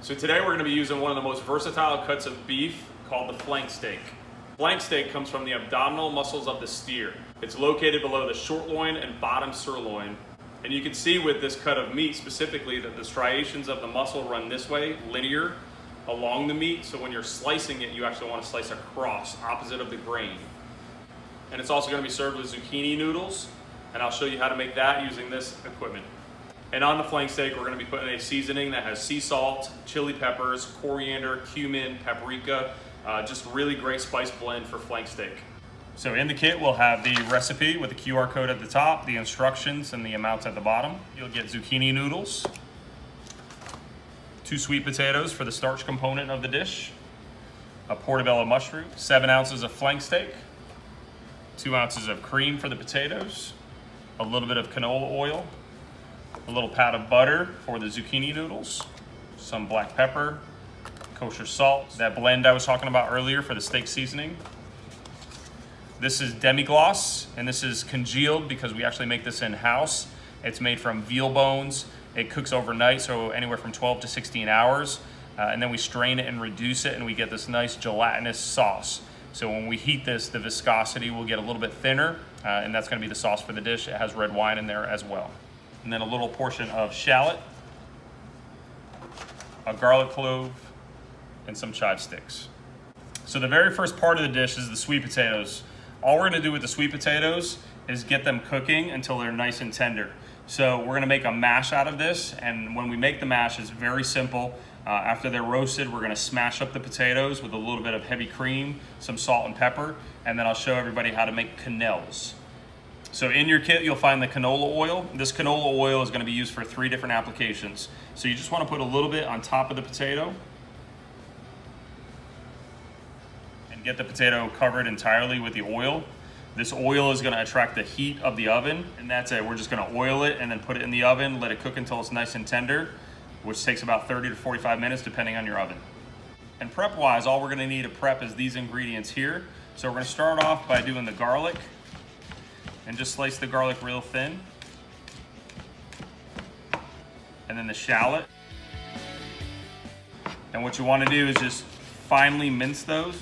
So today we're going to be using one of the most versatile cuts of beef called the flank steak. Flank steak comes from the abdominal muscles of the steer. It's located below the short loin and bottom sirloin. And you can see with this cut of meat specifically that the striations of the muscle run this way, linear, along the meat. So when you're slicing it, you actually want to slice across, opposite of the grain. And it's also going to be served with zucchini noodles. And I'll show you how to make that using this equipment. And on the flank steak, we're going to be putting a seasoning that has sea salt, chili peppers, coriander, cumin, paprika, just really great spice blend for flank steak. So in the kit, we'll have the recipe with the QR code at the top, the instructions, and the amounts at the bottom. You'll get zucchini noodles, 2 sweet potatoes for the starch component of the dish, a portobello mushroom, 7 ounces of flank steak, 2 ounces of cream for the potatoes, a little bit of canola oil, a little pat of butter for the zucchini noodles, some black pepper, kosher salt, that blend I was talking about earlier for the steak seasoning. This is Demi-Glace, and this is congealed because we actually make this in-house. It's made from veal bones. It cooks overnight, so anywhere from 12 to 16 hours. And then we strain it and reduce it, and we get this nice gelatinous sauce. So when we heat this, the viscosity will get a little bit thinner, and that's gonna be the sauce for the dish. It has red wine in there as well. And then a little portion of shallot, a garlic clove, and some chive sticks. So the very first part of the dish is the sweet potatoes. All we're gonna do with the sweet potatoes is get them cooking until they're nice and tender. So we're gonna make a mash out of this, and when we make the mash, it's very simple. After they're roasted, we're gonna smash up the potatoes with a little bit of heavy cream, some salt and pepper, and then I'll show everybody how to make quenelles. So in your kit, you'll find the canola oil. This canola oil is gonna be used for 3 different applications. So you just wanna put a little bit on top of the potato and get the potato covered entirely with the oil. This oil is gonna attract the heat of the oven, and that's it. We're just gonna oil it and then put it in the oven, let it cook until it's nice and tender, which takes about 30 to 45 minutes depending on your oven. And prep-wise, all we're gonna need to prep is these ingredients here. So we're gonna start off by doing the garlic, and just slice the garlic real thin. And then the shallot. And what you want to do is just finely mince those.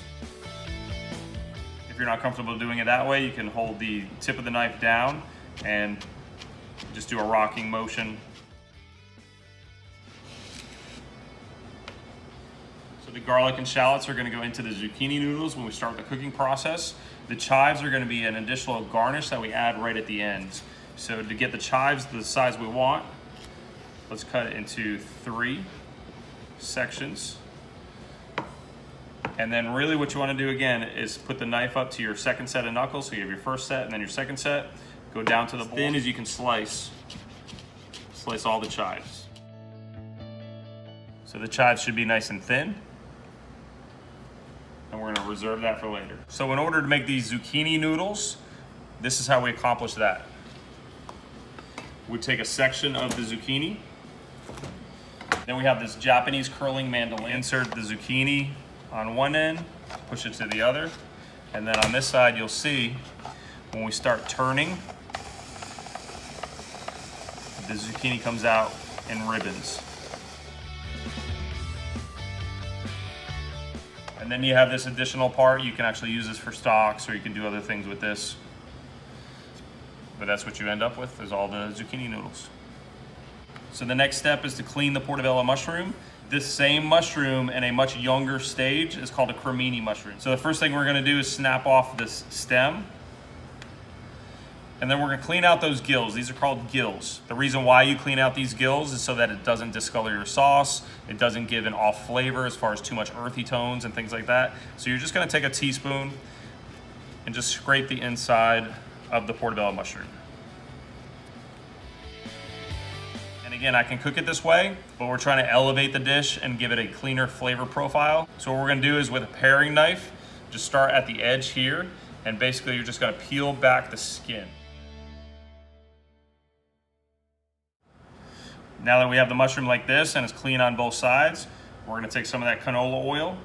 If you're not comfortable doing it that way, you can hold the tip of the knife down and just do a rocking motion. So the garlic and shallots are going to go into the zucchini noodles when we start the cooking process. The chives are going to be an additional garnish that we add right at the end. So to get the chives the size we want, let's cut it into 3 sections. And then really what you want to do again is put the knife up to your second set of knuckles. So you have your first set and then your second set. Go down to the thin as you can slice. Slice all the chives. So the chives should be nice and thin. And we're gonna reserve that for later. So in order to make these zucchini noodles, this is how we accomplish that. We take a section of the zucchini. Then we have this Japanese curling mandolin. Insert the zucchini on one end, push it to the other. And then on this side, you'll see when we start turning, the zucchini comes out in ribbons. And then you have this additional part. You can actually use this for stocks, or you can do other things with this. But that's what you end up with, is all the zucchini noodles. So the next step is to clean the portobello mushroom. This same mushroom in a much younger stage is called a cremini mushroom. So the first thing we're gonna do is snap off this stem. And then we're gonna clean out those gills. These are called gills. The reason why you clean out these gills is so that it doesn't discolor your sauce. It doesn't give an off flavor as far as too much earthy tones and things like that. So you're just gonna take a teaspoon and just scrape the inside of the portobello mushroom. And again, I can cook it this way, but we're trying to elevate the dish and give it a cleaner flavor profile. So what we're gonna do is with a paring knife, just start at the edge here, and basically you're just gonna peel back the skin. Now that we have the mushroom like this and it's clean on both sides, we're gonna take some of that canola oil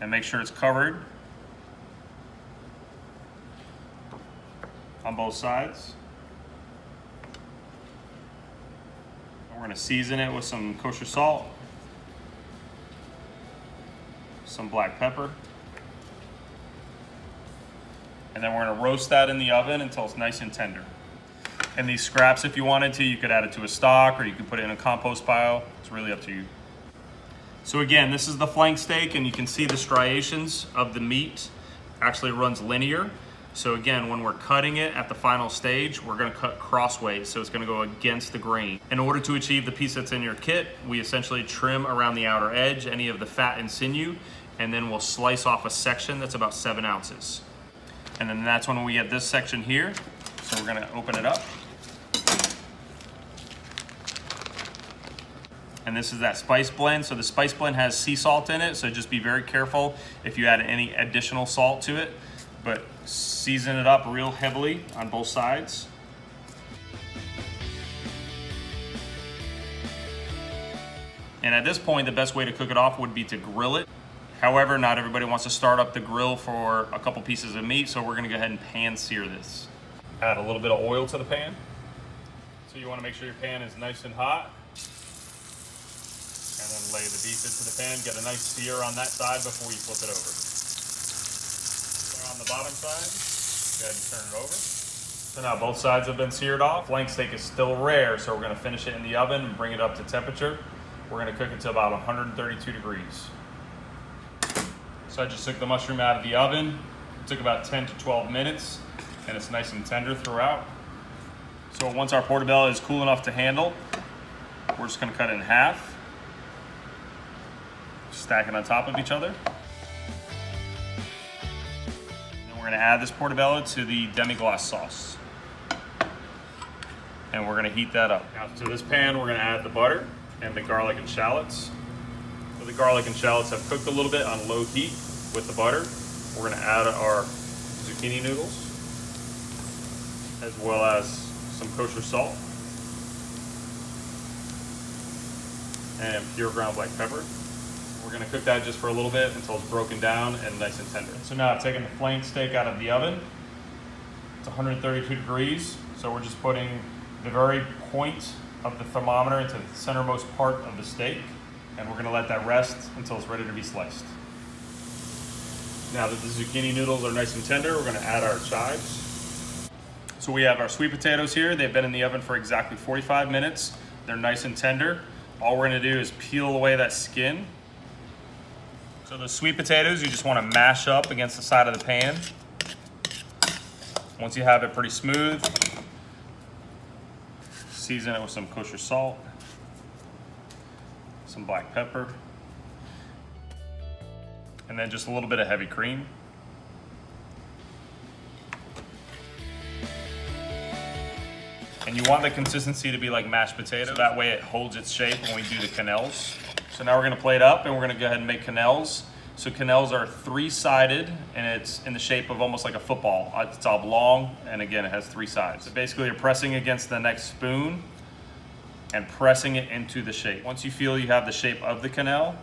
and make sure it's covered on both sides. We're gonna season it with some kosher salt some black pepper. And then we're gonna roast that in the oven until it's nice and tender. And these scraps, if you wanted to, you could add it to a stock or you could put it in a compost pile. It's really up to you. So again, this is the flank steak, and you can see the striations of the meat actually runs linear. So again, when we're cutting it at the final stage, we're gonna cut crossways, so it's gonna go against the grain. In order to achieve the piece that's in your kit, we essentially trim around the outer edge, any of the fat and sinew, and then we'll slice off a section that's about 7 ounces. And then that's when we get this section here. So we're gonna open it up. And this is that spice blend. So the spice blend has sea salt in it, so just be very careful if you add any additional salt to it. But season it up real heavily on both sides. And at this point, the best way to cook it off would be to grill it. However, not everybody wants to start up the grill for a couple pieces of meat, so we're gonna go ahead and pan sear this. Add a little bit of oil to the pan. So you wanna make sure your pan is nice and hot. And then lay the beef into the pan, get a nice sear on that side before you flip it over. On the bottom side, go ahead and turn it over. So now both sides have been seared off. Flank steak is still rare, so we're gonna finish it in the oven and bring it up to temperature. We're gonna cook it to about 132 degrees. So I just took the mushroom out of the oven. It took about 10 to 12 minutes, and it's nice and tender throughout. So once our portobello is cool enough to handle, we're just gonna cut it in half, stack it on top of each other. We're gonna add this portobello to the Demi-Glace sauce. And we're gonna heat that up. Now to this pan, we're gonna add the butter and the garlic and shallots. So the garlic and shallots have cooked a little bit on low heat with the butter. We're gonna add our zucchini noodles, as well as some kosher salt and pure ground black pepper. We're gonna cook that just for a little bit until it's broken down and nice and tender. So now I've taken the flank steak out of the oven. It's 132 degrees. So we're just putting the very point of the thermometer into the centermost part of the steak. And we're gonna let that rest until it's ready to be sliced. Now that the zucchini noodles are nice and tender, we're gonna add our chives. So we have our sweet potatoes here. They've been in the oven for exactly 45 minutes. They're nice and tender. All we're gonna do is peel away that skin. So the sweet potatoes, you just wanna mash up against the side of the pan. Once you have it pretty smooth, season it with some kosher salt, some black pepper, and then just a little bit of heavy cream. And you want the consistency to be like mashed potatoes, so that way it holds its shape when we do the quenelles. So now we're gonna plate up and we're gonna go ahead and make quenelles. So quenelles are 3-sided and it's in the shape of almost like a football. It's oblong, and again, it has 3 sides. So basically you're pressing against the next spoon and pressing it into the shape. Once you feel you have the shape of the quenelle,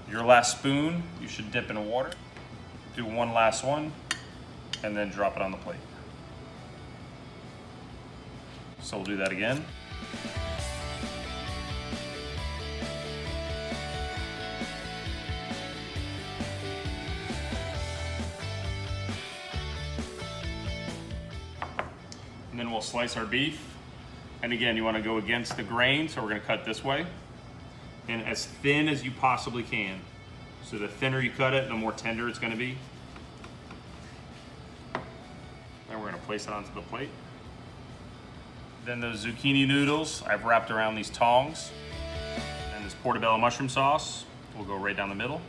your last spoon, you should dip in water, do one last one, and then drop it on the plate. So we'll do that again. And then we'll slice our beef. And again, you want to go against the grain, so we're going to cut this way. And as thin as you possibly can. So the thinner you cut it, the more tender it's going to be. Then we're going to place it onto the plate. Then those zucchini noodles I've wrapped around these tongs. And this portobello mushroom sauce will go right down the middle.